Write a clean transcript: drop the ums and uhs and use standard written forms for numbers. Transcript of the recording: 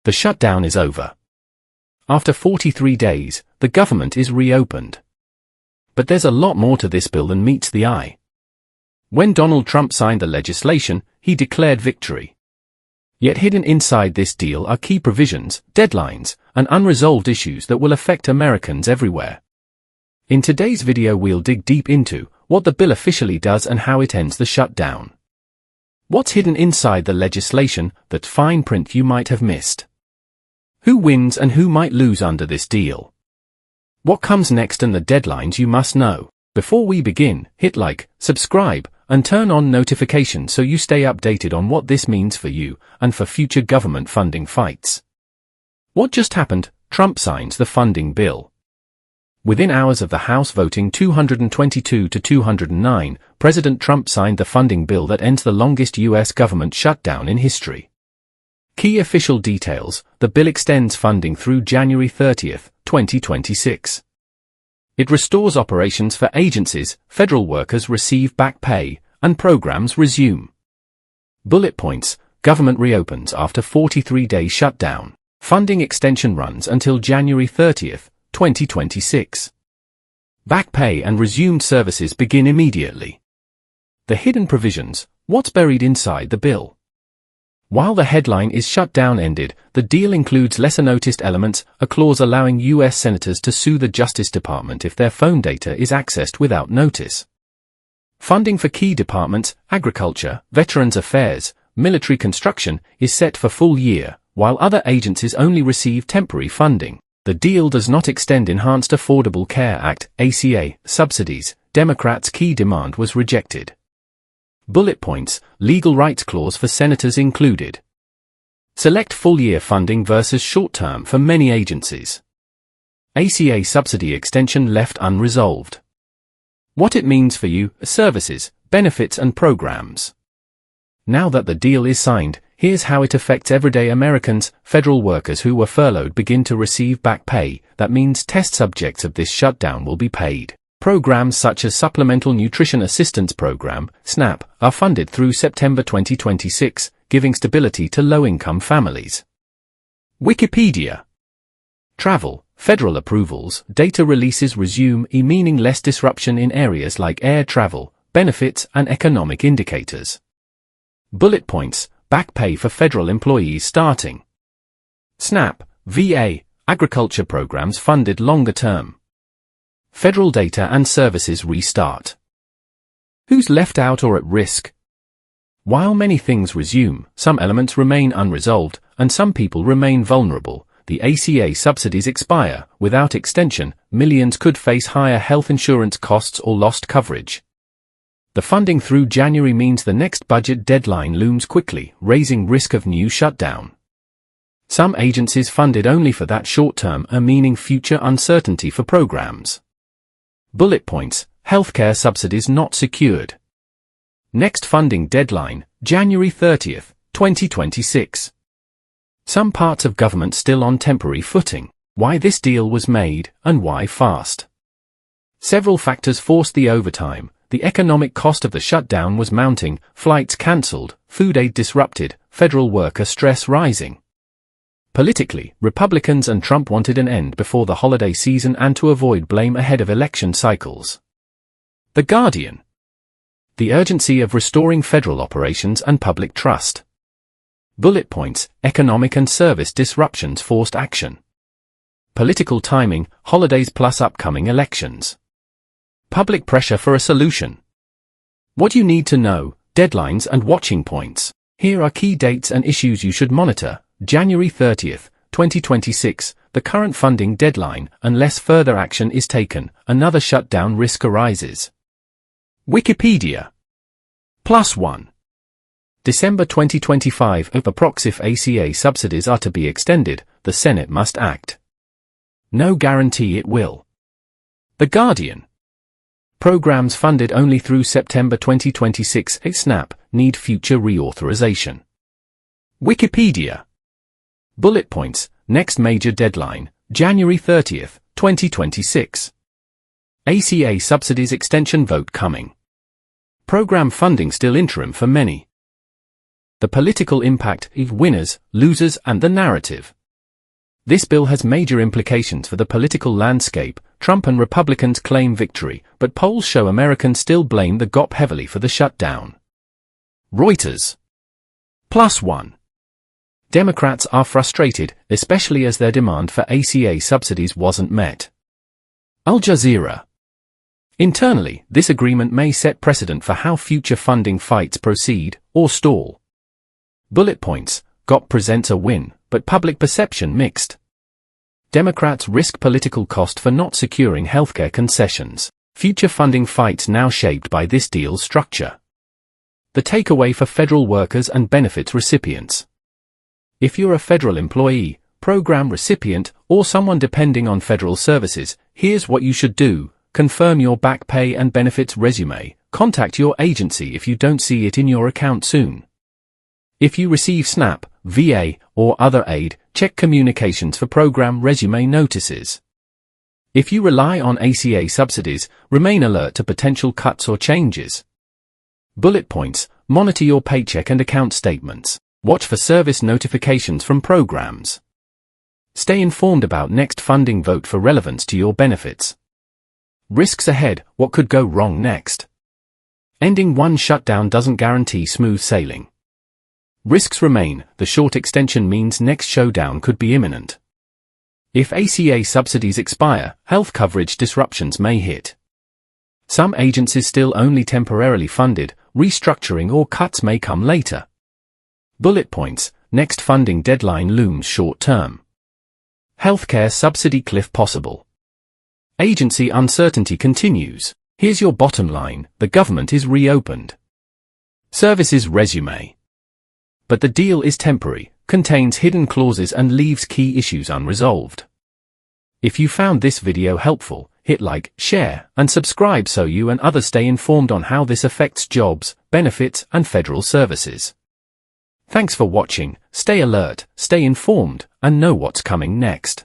The shutdown is over. After 43 days, the government is reopened. But there's a lot more to this bill than meets the eye. When Donald Trump signed the legislation, he declared victory. Yet hidden inside this deal are key provisions, deadlines, and unresolved issues that will affect Americans everywhere. In today's video we'll dig deep into what the bill officially does and how it ends the shutdown. What's hidden inside the legislation, that fine print you might have missed? Who wins and who might lose under this deal? What comes next and the deadlines you must know. Before we begin, hit like, subscribe, and turn on notifications so you stay updated on what this means for you and for future government funding fights. What just happened? Trump signs the funding bill. Within hours of the House voting 222 to 209, President Trump signed the funding bill that ends the longest U.S. government shutdown in history. Key official details: the bill extends funding through January 30, 2026. It restores operations for agencies, federal workers receive back pay, and programs resume. Bullet points: government reopens after 43-day shutdown. Funding extension runs until January 30, 2026. Back pay and resumed services begin immediately. The hidden provisions: what's buried inside the bill? While the headline is "Shutdown ended," the deal includes lesser-noticed elements, a clause allowing U.S. senators to sue the Justice Department if their phone data is accessed without notice. Funding for key departments, agriculture, veterans affairs, military construction, is set for full year, while other agencies only receive temporary funding. The deal does not extend Enhanced Affordable Care Act, ACA, subsidies. Democrats' key demand was rejected. Bullet points: legal rights clause for senators included. Select full-year funding versus short-term for many agencies. ACA subsidy extension left unresolved. What it means for you, services, benefits and programs. Now that the deal is signed, here's how it affects everyday Americans. Federal workers who were furloughed begin to receive back pay. That means test subjects of this shutdown will be paid. Programs such as Supplemental Nutrition Assistance Program, SNAP, are funded through September 2026, giving stability to low-income families. Wikipedia. Travel, federal approvals, data releases resume, meaning less disruption in areas like air travel, benefits and economic indicators. Bullet points: back pay for federal employees starting. SNAP, VA, agriculture programs funded longer term. Federal data and services restart. Who's left out or at risk? While many things resume, some elements remain unresolved, and some people remain vulnerable. The ACA subsidies expire. Without extension, millions could face higher health insurance costs or lost coverage. The funding through January means the next budget deadline looms quickly, raising risk of new shutdown. Some agencies funded only for that short term are meaning future uncertainty for programs. Bullet points: healthcare subsidies not secured. Next funding deadline, January 30, 2026. Some parts of government still on temporary footing. Why this deal was made, and why fast? Several factors forced the overtime. The economic cost of the shutdown was mounting, flights cancelled, food aid disrupted, federal worker stress rising. Politically, Republicans and Trump wanted an end before the holiday season and to avoid blame ahead of election cycles. The Guardian. The urgency of restoring federal operations and public trust. Bullet points: economic and service disruptions forced action. Political timing, holidays plus upcoming elections. Public pressure for a solution. What you need to know, deadlines and watching points. Here are key dates and issues you should monitor. January 30, 2026, the current funding deadline. Unless further action is taken, another shutdown risk arises. Wikipedia. +1. December 2025. If ACA subsidies are to be extended, the Senate must act. No guarantee it will. The Guardian. Programs funded only through September 2026 (SNAP) need future reauthorization. Wikipedia. Bullet points: next major deadline, January 30, 2026. ACA subsidies extension vote coming. Program funding still interim for many. The political impact, winners, losers and the narrative. This bill has major implications for the political landscape. Trump and Republicans claim victory, but polls show Americans still blame the GOP heavily for the shutdown. Reuters. +1. Democrats are frustrated, especially as their demand for ACA subsidies wasn't met. Al Jazeera. Internally, this agreement may set precedent for how future funding fights proceed, or stall. Bullet points. GOP presents a win, but public perception mixed. Democrats risk political cost for not securing healthcare concessions. Future funding fights now shaped by this deal's structure. The takeaway for federal workers and benefits recipients. If you're a federal employee, program recipient, or someone depending on federal services, here's what you should do. Confirm your back pay and benefits resume. Contact your agency if you don't see it in your account soon. If you receive SNAP, VA, or other aid, check communications for program resume notices. If you rely on ACA subsidies, remain alert to potential cuts or changes. Bullet points. Monitor your paycheck and account statements. Watch for service notifications from programs. Stay informed about next funding vote for relevance to your benefits. Risks ahead. What could go wrong next? Ending one shutdown doesn't guarantee smooth sailing. Risks remain. The short extension means next showdown could be imminent. If ACA subsidies expire, health coverage disruptions may hit. Some agencies still only temporarily funded, restructuring or cuts may come later. Bullet points. Next funding deadline looms short term. Healthcare subsidy cliff possible. Agency uncertainty continues. Here's your bottom line. The government is reopened. Services resume. But the deal is temporary, contains hidden clauses and leaves key issues unresolved. If you found this video helpful, hit like, share, and subscribe so you and others stay informed on how this affects jobs, benefits, and federal services. Thanks for watching. Stay alert, stay informed, and know what's coming next.